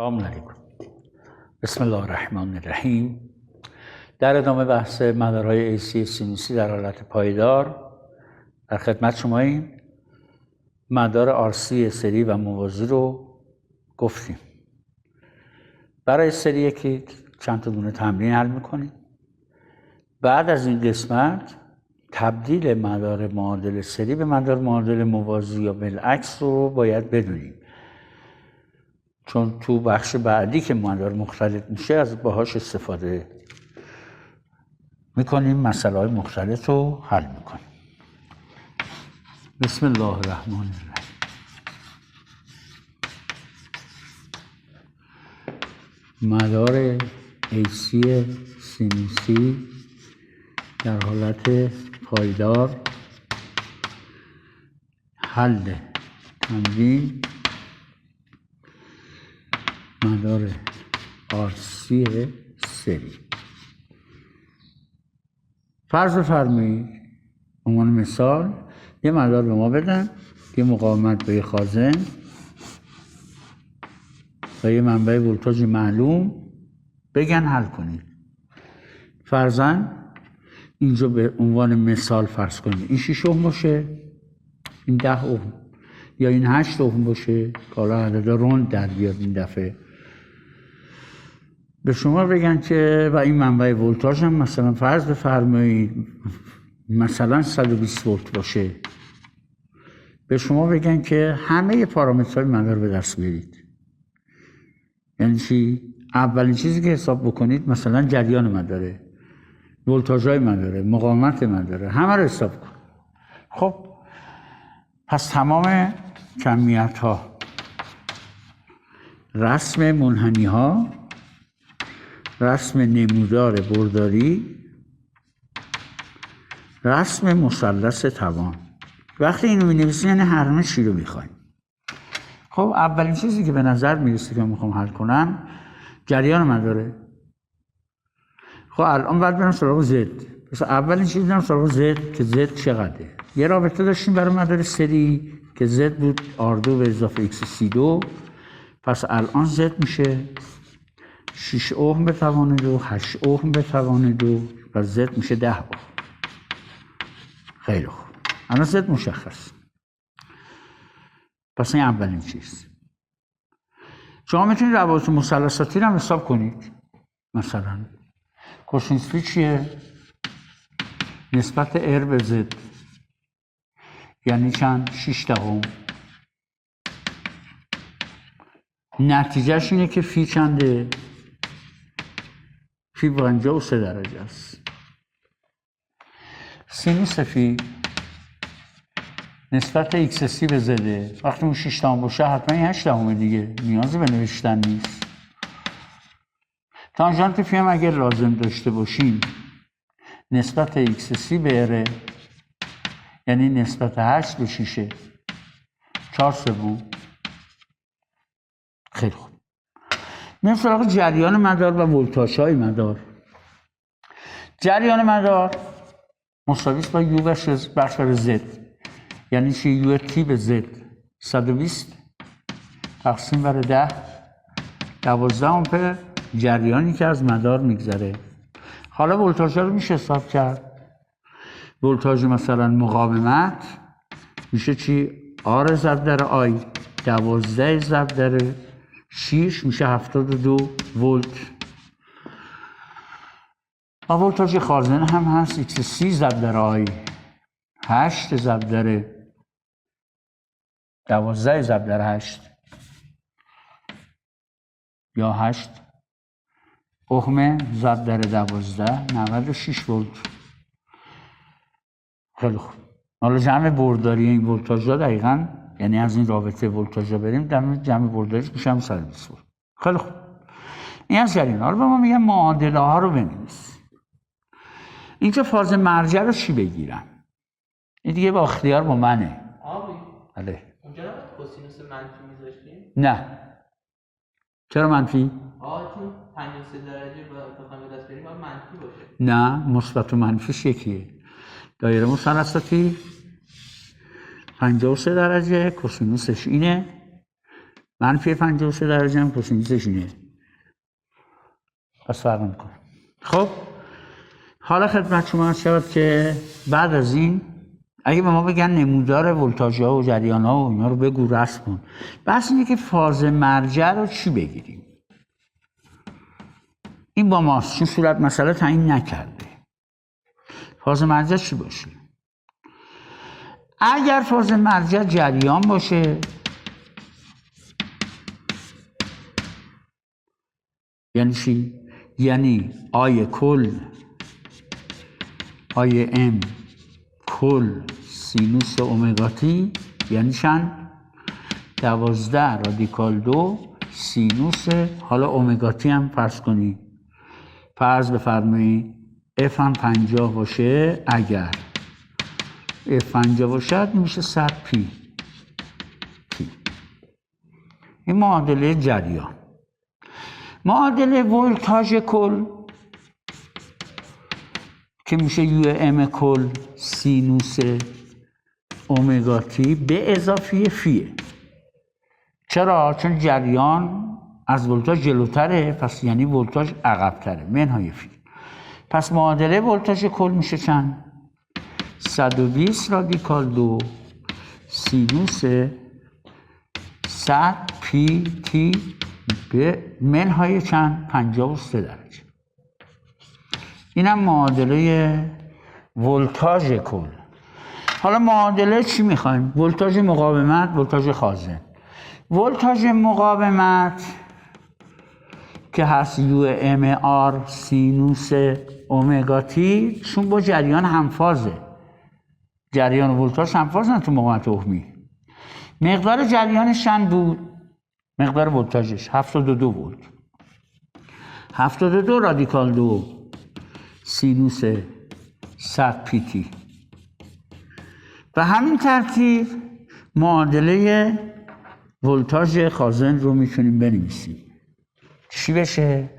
سلام علیکم. بسم الله الرحمن الرحیم. در ادامه بحث مدارهای AC سینوسی در حالت پایدار در خدمت شماییم. مدار RC سری و موازی رو گفتیم. برای سری یکی چند تا دونه تمرین حل میکنیم. بعد از این قسمت تبدیل مدار معادل سری به مدار معادل موازی یا بالعکس رو باید بدونیم، چون تو بخش بعدی که مدار مختلط میشه از باهاش استفاده میکنیم، مسئله های مختلط رو حل میکنیم. بسم الله الرحمن الرحیم. مدار AC سینوسی در حالت پایدار، حل تمرین مدار RC سری. فرض بفرمایید عنوان مثال یه مدار به ما بدن، یه مقاومت به یه خازن و یه منبع ولتاژ معلوم، بگن حل کنید. فرضاً اینجا به عنوان مثال فرض کنید این 6 اوم باشه، این 10 اوم یا این 8 اوم باشه که حالا عددا روند در بیاد. این دفعه به شما بگن که و این منبع ولتاژ هم مثلا فرض بفرمایید مثلا 120 ولت باشه. به شما بگن که همه پارامترهای مدار به دست بیارید. یعنی چی؟ اولین چیزی که حساب بکنید مثلا جریان مداره، ولتاژهای مداره، مقاومت مداره، همه رو حساب کن. خب پس تمام کمیت ها، رسم منحنی ها، رسم نمودار برداری، رسم مثلث توان. وقتی اینو می‌نویسین یعنی هر چی رو می‌خوایم. خب اولین چیزی که به نظر میرسه که میخوام حل کنم جریان مداره. خب الان باید برم سراغ زد. پس اولین چیز برم سراغ زد که زد چقدره. یه رابطه داشتیم برای مدار سری که زد بود R2 به اضافه XC2. پس الان زد میشه 6 اوم به توان 2، 8 اوم به توان 2 و زد میشه 10 اوم. خیلی خوب. الان زد مشخص. پس این اولین چیز. شما میتونید روابط مثلثاتی رو هم حساب کنید. مثلا کوسینوس چیه؟ نسبت R به Z یعنی چند؟ 6 دهم. نتیجهش اینه که فی چنده؟ فی 53 درجه است. سینوس فی نسبت XC به زده. وقتی اون 6 دهم باشه حتما این 8 دهمه دیگه، نیازی به نوشتن نیست. تانژانت فی هم اگر لازم داشته باشیم نسبت XC به R یعنی نسبت 8 به 6 4/3. خیلی خوب. میریم سراغ جریان مدار و ولتاژهای مدار. جریان مدار مساوی است با یو بر زد. یعنی چی؟ یو تی به زد 120 تقسیم بر 10 12 آمپر جریانی که از مدار میگذره. حالا ولتاژ رو میشه حساب کرد. ولتاژ مثلا مقاومت میشه چی؟ آر ضرب در آی 12 ضرب در 6 میشه 72 ولت. و ولتاژ خازن هم هست XC ضرب در آی 8 ضرب در 12 ضرب در 8 یا 8 اوم ضرب در 12 96 ولت. خیلی خوب. حالا جمع برداری این ولتاژها دقیقاً یعنی از این رابطه ولتاژها بریم جمع برداریش میشه 120 ولت. خیلی خوب. این از جریان. حالا به ما میگن معادله ها رو بنویس. اینجا فاز مرجع رو چی بگیرم؟ این دیگه با اختیار با منه. بله. اونجا نباید کوسینوس منفی میذاشتیم؟ نه. چرا منفی؟ چون 53 درجه بخوایم به دست بریم باید منفی باشه. نه، مثبت و منفیش یکیه. دایره مثلثاتی 53 درجه کوسینوسش اینه منفی 53 درجه هم کوسینوسش اینه، پس فرق میکنه. خب حالا خدمت شما عرض شود که بعد از این اگه به ما بگن نمودار ولتاژ ها و جریان ها و اینا رو بگو رسم کن، بس اینه که فاز مرجع رو چی بگیریم. این با ماست، چون صورت مسئله تعیین نکرده. فاز مرجع چی باشه؟ اگر فاز مرجع جریان باشه یعنی چی؟ یعنی آی کل آی ام کل سینوس اومگا تی یعنی چند؟ 12 رادیکال 2 سینوس، حالا اومگا تی هم فرض کنی، فرض بفرمایید اف هم 50 باشه. اگر اف 50 باشد میشه 100 پی تی. این معادله جریان. معادله ولتاژ کل که میشه یو ام کل سینوس اومگا تی به اضافه فیه. چرا؟ چون جریان از ولتاژ جلوتره، پس یعنی ولتاژ عقب‌تره، منهای فی. پس معادله ولتاژ کل میشه چند؟ 120 رادیکال 2 سینوس 100 پی تی به منهای چند؟ 53 درجه. اینم معادله ولتاژ کل. حالا معادله چی میخوایم؟ ولتاژ مقاومت، ولتاژ خازن. ولتاژ مقاومت که هست یو ام آر سینوس اومگا تی، چون با جریان همفازه، جریان و ولتاژ همفازن تو مقاومت عهمی. مقدار جریانش چند بود؟ مقدار ولتاژش 72 ولت. 72 رادیکال 2 سینوس 100 پی تی. و همین ترتیب معادله ولتاژ خازن رو میتونیم بنویسیم. چی بشه؟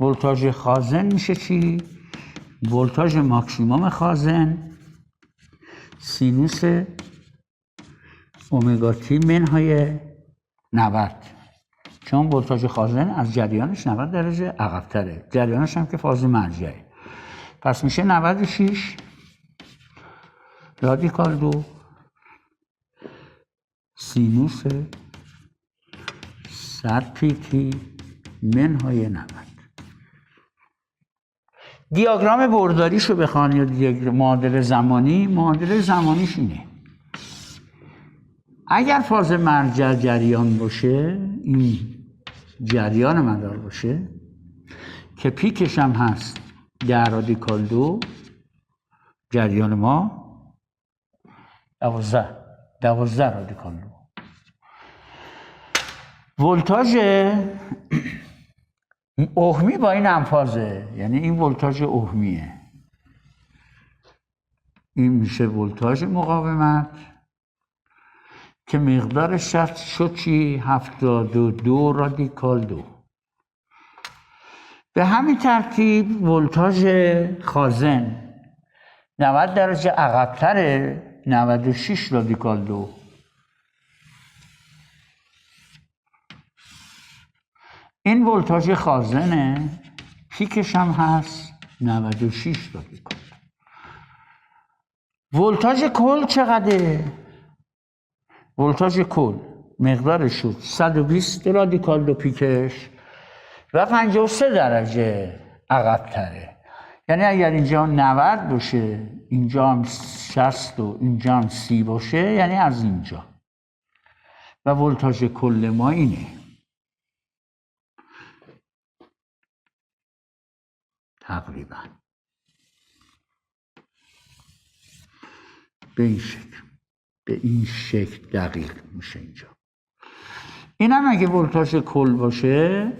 ولتاژ خازن میشه چی؟ ولتاژ ماکسیموم خازن سینوس اومگا تی منهای 90. چون ولتاژ خازن از جریانش 90 درجه عقب‌تره، جریانش هم که فاز مرجعه، پس میشه 96 رادیکال 2 سینوس 100 پی تی منهای 90. دیاگرام برداریشو بخوان یا معادله زمانی، معادله زمانیش اینه. اگر فاز مرجع جریان باشه، این جریان مدار باشه که پیکش هم هست 10 رادیکال 2، جریان ما 12 رادیکال 2. ولتاژ عهمی با این همفازه، یعنی این ولتاژ عهمیه. این میشه ولتاژ مقاومت که مقدارش شد چی؟ 72 رادیکال 2. به همین ترتیب ولتاژ خازن 90 درجه عقب‌تره، 96 رادیکال 2. این ولتاژ خازنه، پیکش هم هست 96 رادیکال. ولتاژ کل چقدره؟ ولتاژ کل مقدارش شد 120 رادیکال 2 پیکش و 53 درجه عقب‌تره. یعنی اگر اینجا 90 باشه، اینجا هم 60 و اینجا هم 30 باشه، یعنی از اینجا. و ولتاژ کل ما اینه. تقریبا به این شکل دقیق میشه اینجا. این هم اگه ولتاژ کل باشه،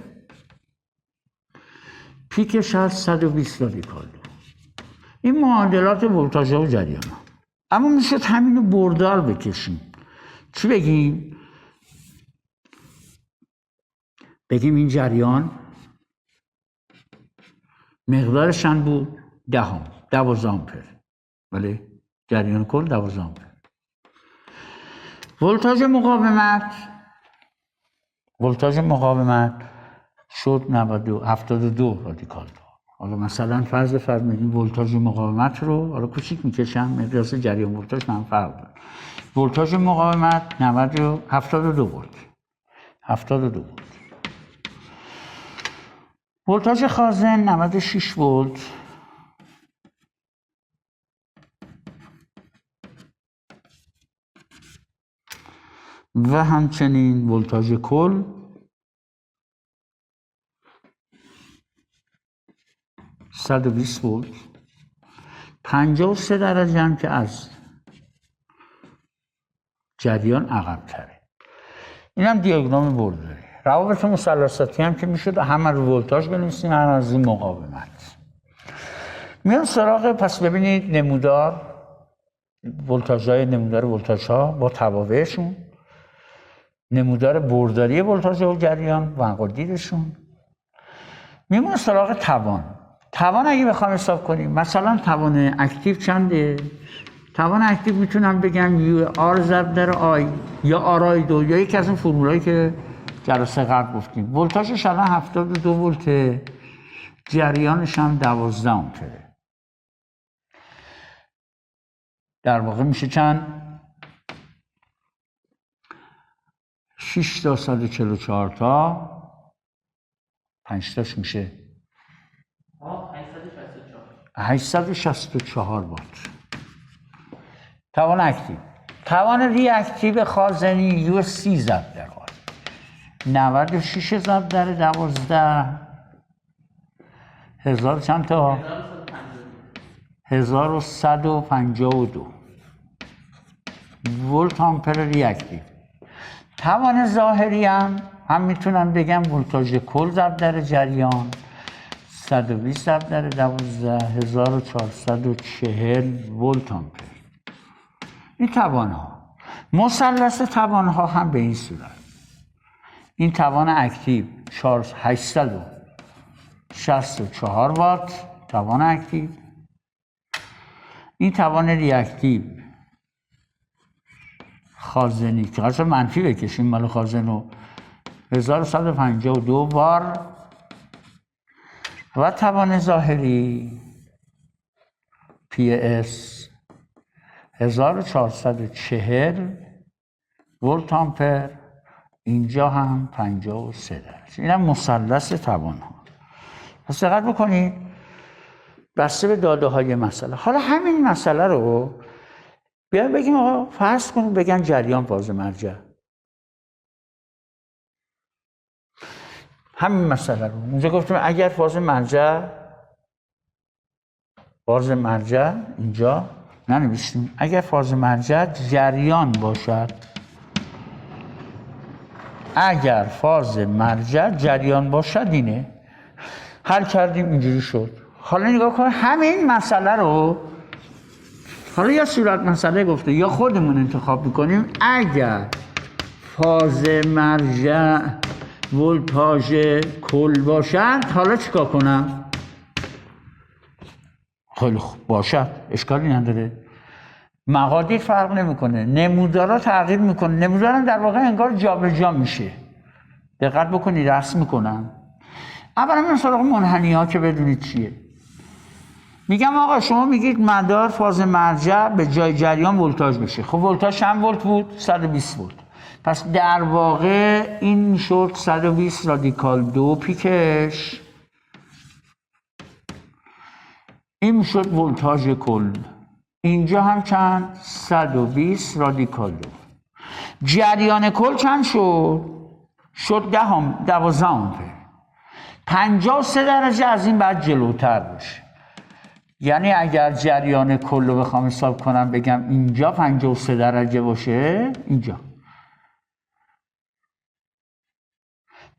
پیکش هست 120 رادیکال. این معادلات ولتاژ و جریان ها. اما میشه همینو بردار بکشیم. چی بگیم؟ بگیم این جریان مقدارش چند بود؟ 12 آمپر. ولی جریان کل 12 آمپر. ولتاژ مقاومت ولتاژ مقاومت شد 72 رادیکال 2. حالا مثلا فرض فرمودیم ولتاژ مقاومت رو حالا کوچیک میکشم، مقیاس جریان ولتاژ هم فرق داره. ولتاژ مقاومت 72 ولت. 72 ولت. ولتاژ خازن 96 ولت. و همچنین ولتاژ کل 120 ولت. 53 درجه هم که از جریان عقب تره. این هم دیاگرام برداری. روابط مثلثاتی هم که میشد هم رو ولتاژ بنویسیم هم از این مقاومت. میان سراغ پس ببینید نمودار ولتاژهای نمودار ولتاژها با توابعشون، نمودار برداری ولتاژ و جریان و مقادیرشون. میمونه سراغ توان اگه بخوام حساب کنیم مثلا توان اکتیو چنده؟ توان اکتیو میتونم بگم یو آر ضرب در آی یا آرای 2 یا یکی از اون فرمولایی که جلسه قبل گفتیم. ولتاژش الان 72 ولت، جریانش هم 12 آمپره. در واقع میشه چند؟ 6 تا 144 تا 5 تاش میشه 864 وات. توان اکتیو. توان ری اکتیو خازنی یو 30 ضرب در آی 96 ضرب در 12 1000 چند تا 1152 ولت آمپر ری اکتیو. توان ظاهری هم میتونم بگم ولتاژ کل ضرب در جریان 120 ضرب در 12 1440 ولت آمپر. این توانها. مثلث توانها هم به این صورت. این توان اکتیو 864 وات توان اکتیو. این توان ریاکتیو خازنی که قرار منفی بکشیم مال خازن رو 1152 بار و توان ظاهری PS 1440 ولت آمپر. اینجا هم 53 درجه. این هم مثلث توان ها. پس دقت بکنید بسته به داده های مسئله. حالا همین مسئله رو بیایم بگیم آقا فرض کنیم بگن جریان فاز مرجع. همین مسئله رو اونجا گفتیم اگر فاز مرجع اینجا ننوشتیم اگر فاز مرجع جریان باشد، اگر فاز مرجع جریان باشد اینه حل کردیم اینجوری شد. حالا نگاه کن همین مسئله رو حالا یا صورت مسئله گفته یا خودمون انتخاب میکنیم. اگر فاز مرجع ولتاژ کل باشد حالا چیکار کنم؟ خیلی خوب باشد اشکالی نداره، مقادیر فرق نمیکنه، نمودارا تغییر میکنه، نمودارم در واقع انگار جابجا میشه. دقت بکنید رسم میکنم. اولا من سراغ منحنی ها که بدونید چیه. میگم آقا شما میگید مدار فاز مرجع به جای جریان ولتاژ بشه. خب ولتاژ چند ولت بود؟ 120 ولت. پس در واقع این شد 120 رادیکال 2 پیکش. این میشد ولتاژ کل. اینجا هم چند؟ 120 رادیکال 2. جریان کل چند شد؟ شد 12 آمپر. 53 درجه از این بعد جلوتر بشه. یعنی اگر جریان کل رو بخوام حساب کنم بگم اینجا 53 درجه باشه، اینجا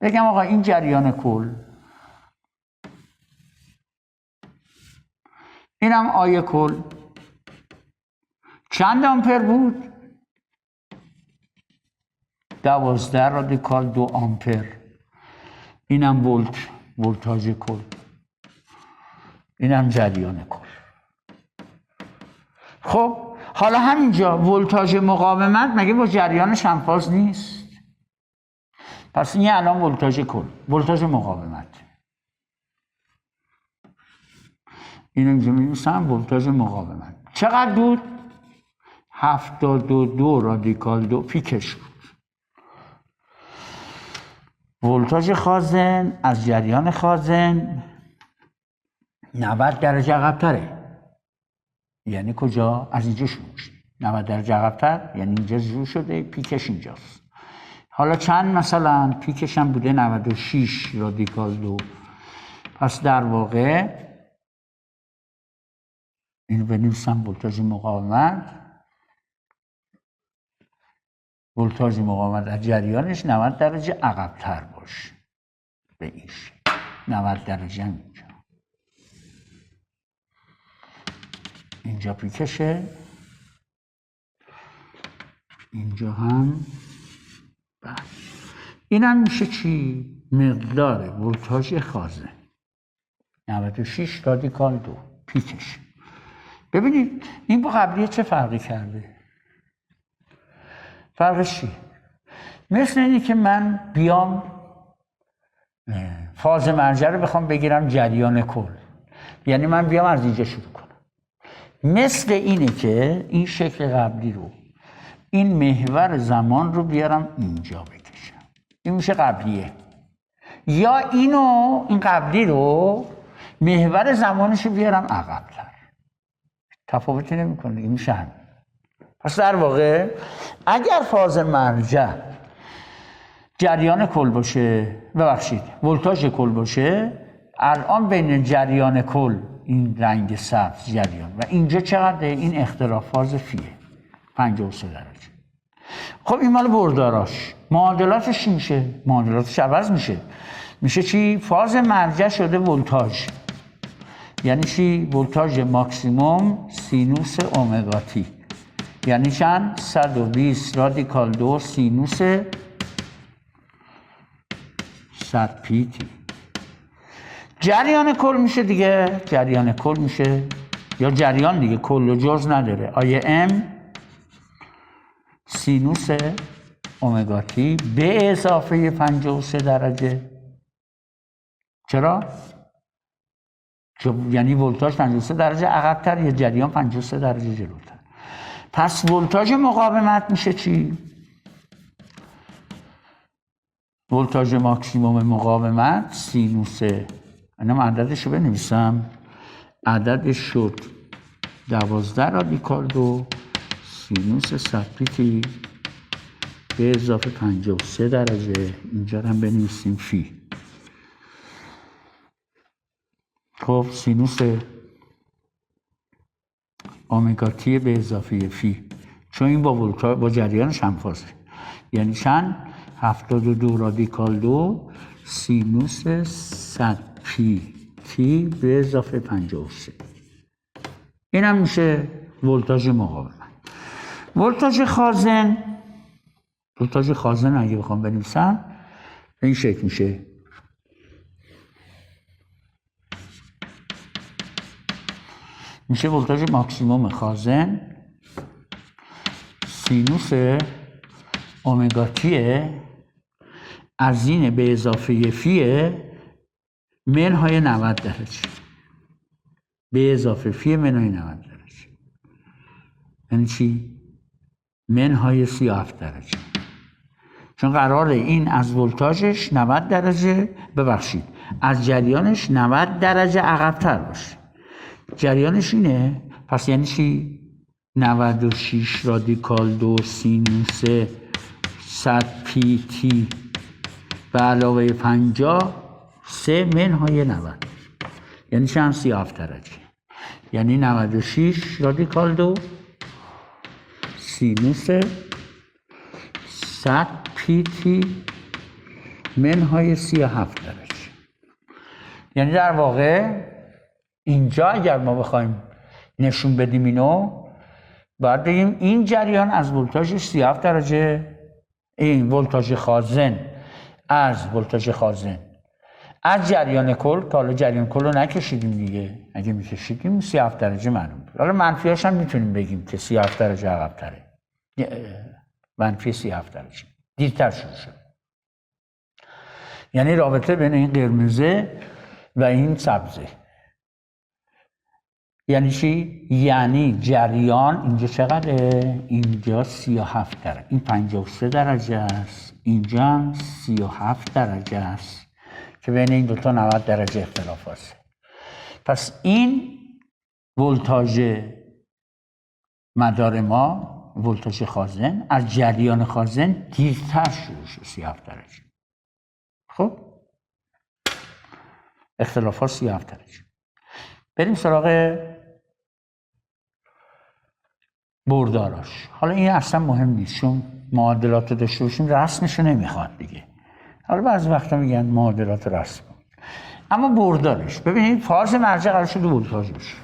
بگم آقا این جریان کل، اینم آی کل چند آمپر بود؟ 12 رادیکال 2 آمپر. اینم ولتاژ کل، اینم جریان کل. خب حالا همینجا ولتاژ مقاومت مگه با جریانش همفاز نیست؟ پس این الان ولتاژ کل، ولتاژ مقاومت. این اینجا می‌نویسم ولتاژ مقاومت. چقدر بود؟ 72 رادیکال 2 پیکش بود. ولتاژ خازن از جریان خازن 90 درجه عقب‌تره. یعنی کجا؟ از اینجا شروع میشه. 90 درجه عقب‌تر یعنی اینجا شروع شده، پیکش اینجاست. حالا چند مثلا پیکش هم بوده 96 رادیکال 2. پس در واقع اینو بنویسم ولتاژ مقاومت. ولتاژ مقاومت از جریانش 90 درجه عقب‌تر باشه. به این شکل 90 درجه هم اینجا پیکشه، اینجا هم این هم میشه چی؟ مقدار ولتاژ خازن 96 رادیکال 2 پیکش. ببینید این با قبلیه چه فرقی کرده؟ فرقش چی؟ مثل اینه که من بیام فاز مرجع رو بخوام بگیرم جریان کل، یعنی من بیام از اینجا شروع کنم. مثل اینه که این شکل قبلی رو، این محور زمان رو بیارم اینجا بکشم. این میشه قبلیه. یا این قبلی رو محور زمانش رو بیارم عقب‌تر. تفاوتی نمی‌کنه دیگه، میشه همین. پس در واقع اگر فاز مرجع جریان کل باشه، ولتاژ کل باشه، الان بین جریان کل این رنگ سبز جریان و اینجا چقدر؟ این اختلاف فاز فیه 53 درجه. خب این مال برداراش. معادلاتش چی میشه؟ معادلاتش عوض میشه چی؟ فاز مرجع شده ولتاژ. یعنی چی؟ ولتاژ ماکسیموم سینوس اومگا تی. یعنی چند؟ 120 رادیکال 2 سینوس 100 پی تی. جریان کل میشه دیگه، جریان کل میشه، یا جریان دیگه، کل و جز نداره، آیه ام سینوس اومگا تی به اضافه 53 درجه. چرا؟ یعنی ولتاژ 53 درجه عقب‌تر یا جریان 53 درجه جلوتر. پس ولتاژ مقاومت میشه چی؟ ولتاژ ماکسیموم مقاومت سینوس، اینم عددش رو بنویسم، عددش شد 12 رادیکال 2 سینوس 100 پی تی به اضافه 53 درجه. اینجا هم بنویسیم فی. خب سینوس اومگا تی به اضافه فی، چون این با جریانش همفازه. یعنی چند؟ 72 رادیکال 2 سینوس 100 پی تی به اضافه 53. این هم میشه ولتاژ مقاومت. ولتاژ خازن اگه بخوام بنویسم به این شکل میشه. میشه ولتاژ ماکسیموم خازن سینوس اومگا تیه از این به اضافه فیه منهای 90 درجه. به اضافه فی منهای 90 درجه یعنی چی؟ منهای 37 درجه. چون قراره این از ولتاژش 90 درجه از جریانش 90 درجه عقب‌تر باشه. جریانش اینه، پس یعنی چی؟ 96 رادیکال 2 سینوس 100 پی تی به علاوه 53 منهای 90 یعنی چند؟ 37 درجه. یعنی 96 رادیکال 2 سینوس 100 پی تی منهای 37 درجه. یعنی در واقع اینجا اگر ما بخوایم نشون بدیم اینو، باید بگیم این جریان از ولتاژش 37 درجه، این ولتاژ خازن از جریان کل، که حالا جریان کل رو نکشیدیم دیگه، اگه میکشیدیم 37 درجه معلوم بود. حالا منفیاش هم میتونیم بگیم که 37 درجه عقب‌تره، منفی 37 درجه دیرتر شروع شد. یعنی رابطه بین این قرمزه و این سبزه. یعنی چی؟ یعنی جریان اینجا چقدره؟ اینجا 37 درجه، این 53 درجه است، اینجا هم 37 درجه است که بین این دوتا 90 درجه اختلاف هست. پس این ولتاژ مدار ما، ولتاژ خازن، از جریان خازن دیرتر شروع شد 37 درجه. خب اختلاف ها 37 درجه. بریم سراغ برداراش. حالا این اصلا مهم نیست چون معادلات رو داشته باشیم رسمش رو نمیخواد دیگه. حالا بعضی وقتا میگن معادلات رسم. اما بردارش ببینید فاز مرجع قرار شده ولتاژ بشه.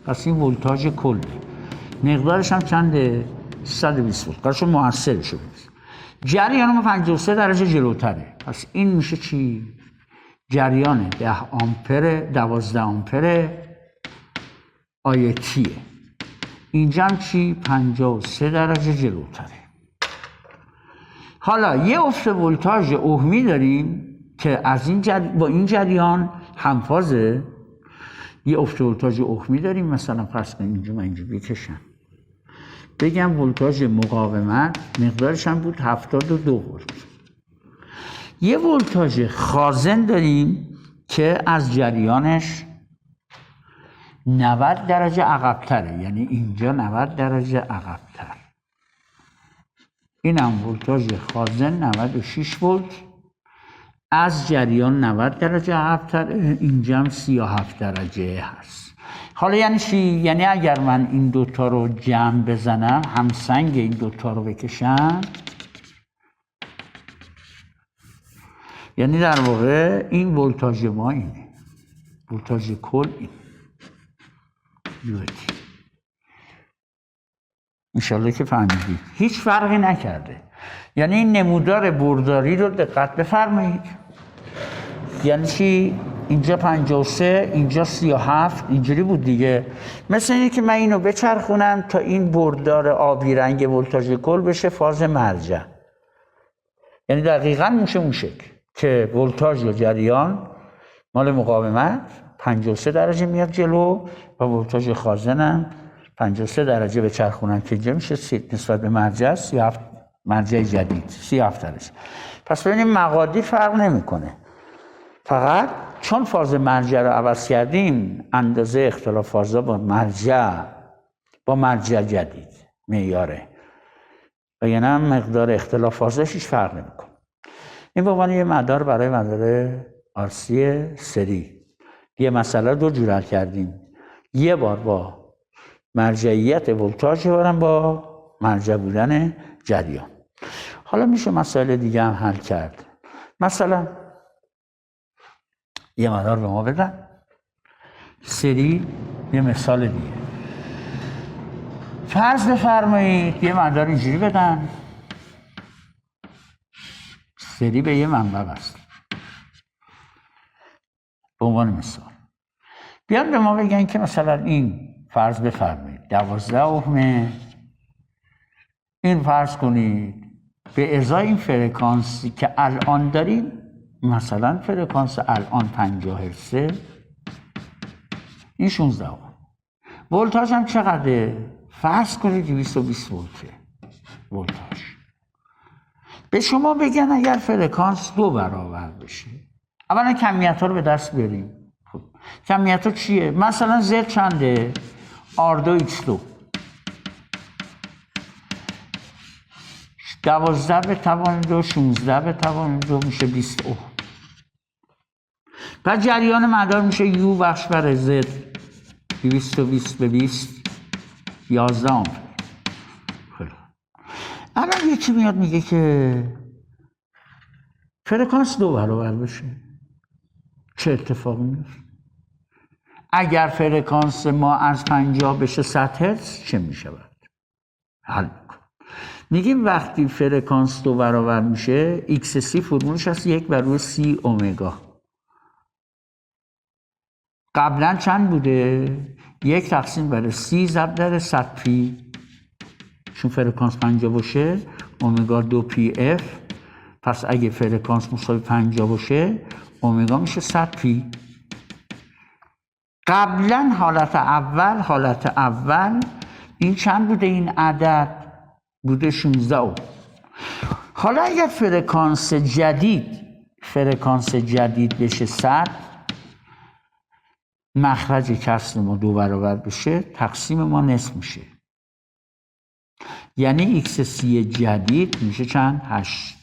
پس این ولتاژ کلی مقدارش هم چنده؟ 120 ولت. قرار شده مؤثر شده. جریان ما 53 درجه جلوتره. پس این میشه چی؟ جریان 10 آمپر 12 آمپر آیتیه. اینجا هم چی؟ 53 درجه جلوتره. حالا یه افت ولتاژ اوهمی داریم که از این با این جریان همفازه. یه افت ولتاژ اوهمی داریم، مثلا فرض کنیم اینجا من اینجا بکشم بگم ولتاژ مقاومت مقدارش هم بود 72 ولت. یه ولتاژ خازن داریم که از جریانش 90 درجه عقب‌تره، یعنی اینجا 90 درجه عقب‌تر. این هم ولتاژ خازن 96 ولت از جریان 90 درجه عقب‌تر، اینجا هم 37 درجه هست. حالا یعنی چی؟ یعنی اگر من این دوتا رو جمع بزنم، همسنگ این دوتا رو بکشم، یعنی در واقع این ولتاژ ما اینه، ولتاژ کل این یوتی. انشالله که فهمیدید. هیچ فرقی نکرده. یعنی این نمودار برداری رو دقت بفرمایید. یعنی چی؟ اینجا 53 اینجا 37 اینجوری بود دیگه. مثل اینه که من اینو بچرخونم تا این بردار آبی رنگ ولتاژ کل بشه فاز مرجع. یعنی دقیقاً موشک که ولتاژ و جریان مال مقاومت 53 درجه میاد جلو و ولتاژ خازنم 53 درجه بچرخونم که اینجا میشه نسبت به مرجع 37 مرجع جدید 37 درجه. پس ببینیم مقادیر فرق نمیکنه. فقط چون فاز مرجع رو عوض کردیم اندازه اختلاف فازا با مرجع جدید معیاره. و یعنی هم مقدار اختلاف فازاش هیچ فرق نمیکنه. این به عنوان یه مدار برای مدار آرسی سری. یه مسئله دو جور حل کردیم. یه بار با مرجعیت ولتاژ، بارم با مرجع بودن جریان. حالا میشه مسائل دیگه هم حل کرد. مثلا یه مدار به ما بدن سری. یه مثال دیگه فرض بفرمایید یه مدار اینجوری بدن سری به یه منبع است. به عنوان مثال بیان به ما بگن که مثلا این فرض بفرمایید 12 اوهمه، این فرض کنید به ازای این فرکانسی که الان داریم، مثلا فرکانس الان 50 هرتزه، این 16 اوم. ولتاژ هم چقدره؟ فرض کنید 220 ولته ولتاژ. به شما بگن اگر فرکانس 2 برابر بشه، اولا کمیت ها رو به دست بیاریم. خب کمیت ها چیه؟ مثلا Z چنده؟ R2X2 12 به توان 2 16 به توان 2 میشه 20 اوم. پس جریان مدار میشه U بخش بر Z 220 به 20 11 آمپر. الان یکی میاد میگه که فرکانس 2 برابر بشه، چه اتفاقی میفته؟ اگر فرکانس ما از 50 بشه 100 هرتز چه میشود؟ حل میکن. میگیم وقتی فرکانس 2 برابر میشه XC فرمولش هست 1/C اومگا. قبلا چند بوده؟ 1/C ضرب در 100 پی. چون فرکانس 50 باشه اومگا 2 پی اف. پس اگه فرکانس مساوی 50 باشه اومگا میشه 100 پی. قبلا حالت اول این چند بوده؟ این عدد بوده 16. حالا اگر فرکانس جدید بشه 100، مخرج کسر ما 2 برابر بشه، تقسیم ما نصف میشه. یعنی ایکس سی جدید میشه چند؟ 8.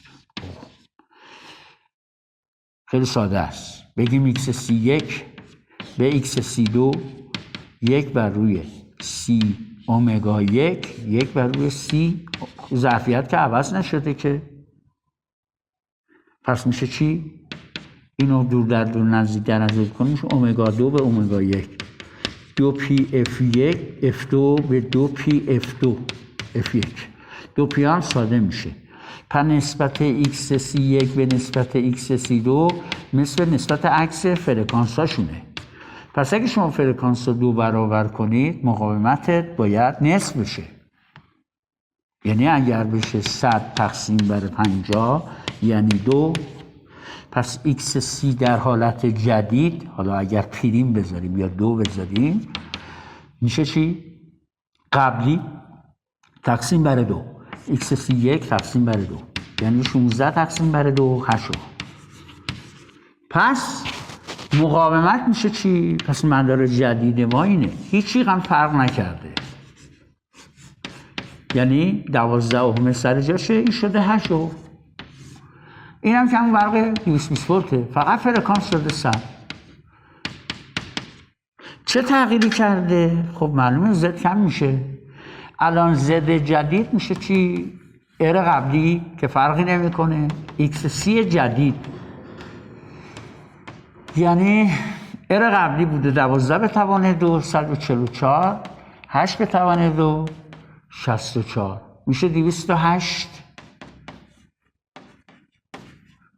خیلی ساده است. بگیم ایکس سی 1 به ایکس سی 2 1 بر روی سی اومگا 1 بر روی سی، ظرفیت که عوض نشده که، پس میشه چی؟ اینو دور در دور نزدیک در نظر کنیم، میشه اومگا 2 به اومگا 1 2 پی اف 1 اف 2 به 2 پی اف 2 اف 1. 2 پی هم ساده میشه. پس نسبت ایکس سی 1 به نسبت ایکس سی 2 مثل نسبت عکس فرکانس هاشونه. پس اگه شما فرکانس رو 2 برابر کنید، مقاومتت باید نصف بشه. یعنی اگر بشه 100 تقسیم بر 50 یعنی 2. پس ایکس سی در حالت جدید، حالا اگر پریم بذاریم یا 2 بذاریم، میشه چی؟ قبلی تقسیم بر 2. ایکس سی 1 تقسیم بر 2 یعنی 16 تقسیم بر 2 8. پس مقاومت میشه چی؟ پس مدار جدید ما اینه، هیچی هم فرق نکرده. یعنی 12 سر جاشه، این شده 8. این هم که همون برق 220 ولته، فقط فرکانس شده 100. چه تغییری کرده؟ خب معلومه زد کم میشه. الان زد جدید میشه چی؟ ار قبلی که فرقی نمیکنه، ایکس سی جدید. یعنی ار قبلی بوده 12 به توان 2 144، 8 به توان 2 64، میشه 208.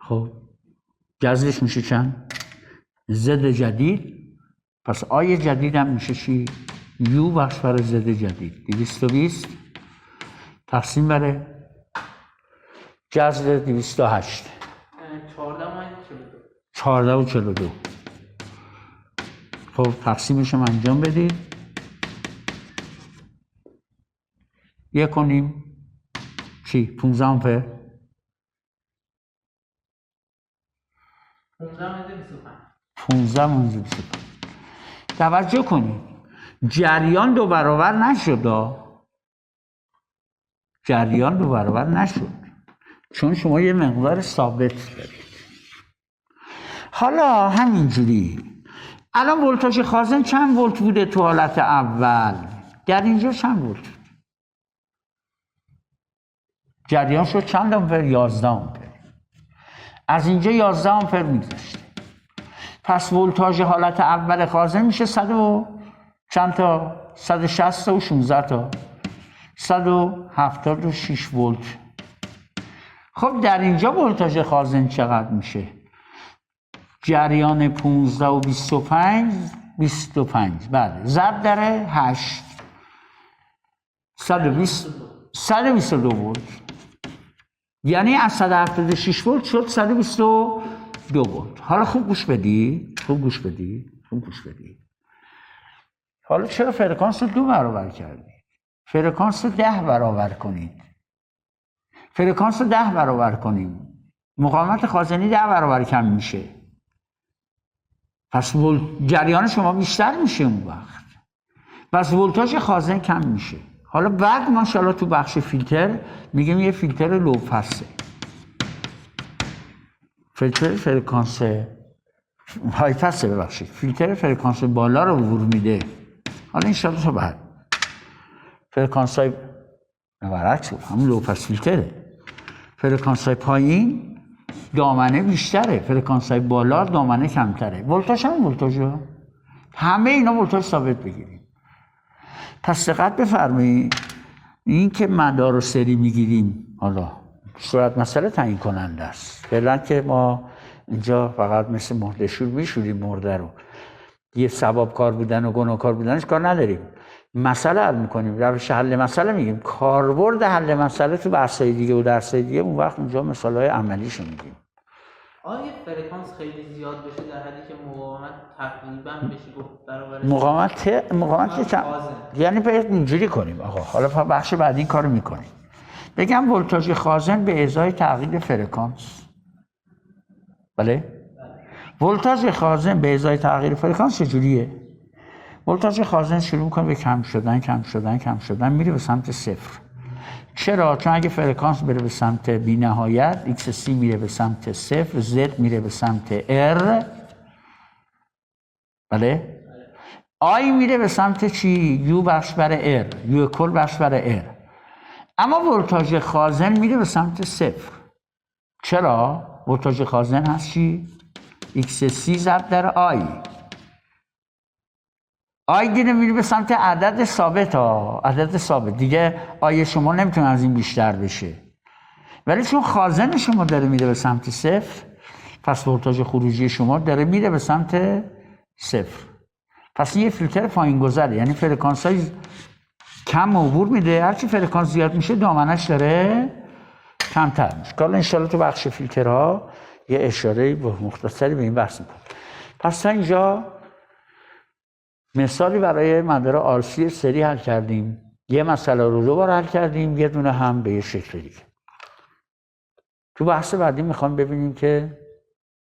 خب جذرش میشه چند؟ زد جدید. پس آی جدید هم میشه چی؟ یو بخش بر زد جدید 220 تقسیم بر جذر 208 14 و 42. خب تقسیمش هم انجام بدید. 1.5 چی؟ 15 آمپر 15 منزل 25. توجه کنید جریان 2 برابر نشد. جریان 2 برابر نشد چون شما یه مقدار ثابت دارید. حالا همینجوری الان ولتاژ خازن چند ولت بوده تو حالت اول؟ در اینجا چند ولت بود؟ جریان شد چند آمپر؟ 11 آمپر. از اینجا 11 آمپر میگذشته. پس ولتاژ حالت اول خازن میشه 100 و چند تا؟ 160 و 16 تا 176 ولت. خب در اینجا ولتاژ خازن چقدر میشه؟ جریان 15 و 25 بله ضرب در 8 122 ولت. یعنی از 176 ولت شد 122 ولت. حالا خوب گوش بدید. حالا چرا فرکانس رو 2 برابر کردید؟ فرکانس رو 10 برابر کنید. فرکانس رو 10 برابر کنیم، مقاومت خازنی 10 برابر کم میشه. پس جریان شما بیشتر میشه اون وقت. پس ولتاژ خازن کم میشه. حالا بعد ماشاءالله تو بخش فیلتر میگیم یه فیلتر لو پسه. فیلتر فرکانس های پسه ببخشید. فیلتر فرکانس بالا رو عبور میده. حالا انشاءالله تا بعد فرکانس های برعکس همون لو پس فیلتره. فرکانس های پایین دامنه بیشتره، فرکانس های بالا دامنه کمتره. ولتاژ هم ولتاژ، همه اینا ولتاژ ثابت بگیریم. پس دقت بفرمایید این که مدار رو سری میگیریم حالا صورت مسئله تعیین کننده است. فعلا که ما اینجا فقط مثل مرده شور میشوریم مرده رو، یه ثواب کار بودن و گناه کار بودنش کار نداریم. مسئله حل میکنیم، روش حل مسئله میگیم، کاربرد حل مسئله تو بحث‌های دیگه و درس‌های دیگه اون وقت اونجا مثال‌های عملیشو میگیم. آیا فرکانس خیلی زیاد بشه در حدی که مقاومت تقریبا بشه گفت برابر مقاومت یعنی باید اینجوری کنیم آقا، حالا بخش بعد این کارو میکنیم. بگم ولتاژ خازن به ازای تغییر فرکانس. بله؟ ولتاژ خازن به ازای تغییر فرکانس چجوریه؟ ولتاژ خازن شروع میکنه به کم شدن میره به سمت صفر. چرا؟ چون اگه فرکانس بره به سمت بی نهایت، ایکس سی میره به سمت صفر، زد میره به سمت ار، بله؟ آی میره به سمت چی؟ یو بخش بر ار، یو کل بخش بر ار. اما ولتاژ خازن میره به سمت صفر. چرا؟ ولتاژ خازن هست چی؟ ایکس سی ضرب در آی. آی دیگه میره به سمت عدد ثابت ها، عدد ثابت دیگه آی شما نمیتونه از این بیشتر بشه. ولی چون خازن شما داره میره به سمت صفر، پس ولتاژ خروجی شما داره میره به سمت صفر. پس یه فیلتر پایین گذره، یعنی فرکانس های کم عبور میده، هرچی فرکانس زیاد میشه دامنش داره کمتر میشه. حالا انشالله تو بخش فیلترها یه اشاره مختصری به این بحث میکنم. پس تا اینجا مثالی برای مدار آرسی سری حل کردیم. یه مسئله رو 2 بار حل کردیم، یه دونه هم به یه شکل دیگه. تو بحث بعدی میخوام ببینیم که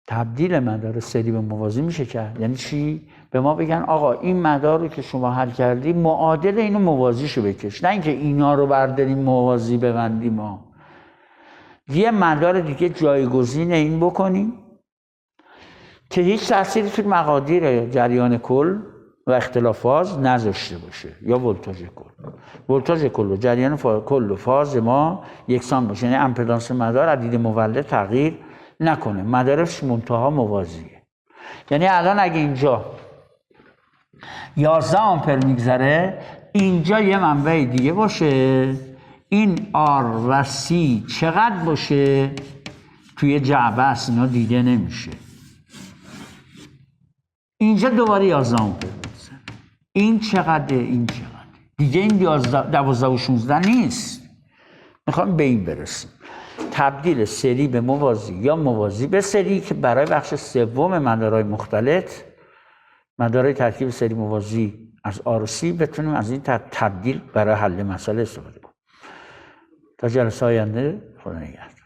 تبدیل مدار سری به موازی میشه کرد. یعنی چی؟ به ما بگن آقا این مدار رو که شما حل کردی معادل اینو موازیشو بکش، نه اینکه اینا رو برداریم موازی ببندیم. ما یه مدار دیگه جایگزین این بکنیم که هیچ تأثیری توی مقادیر جریان کل و اختلاف فاز نذاشته باشه، یا ولتاژ کل. ولتاژ کل و جریان کل و فاز ما یکسان باشه، یعنی امپدانس مدار از دید مولد تغییر نکنه، مدارش منتها موازیه. یعنی الان اگه اینجا 11 آمپر میگذره، اینجا یه منبع دیگه باشه، این آر و سی چقدر باشه توی جعبه است، اینا دیده نمیشه. اینجا دوباره 11 آمپر میگذره، این چقدره، این چقدره دیگه، این 12 و 16 نیست. میخوام به این برسیم، تبدیل سری به موازی یا موازی به سری، که برای بخش سوم مدارهای مختلط، مدارهای ترکیب سری موازی از آر و سی، بتونیم از این تبدیل برای حل مسئله استفاده کنیم. تا جلسه آینده، خدا نگهدار.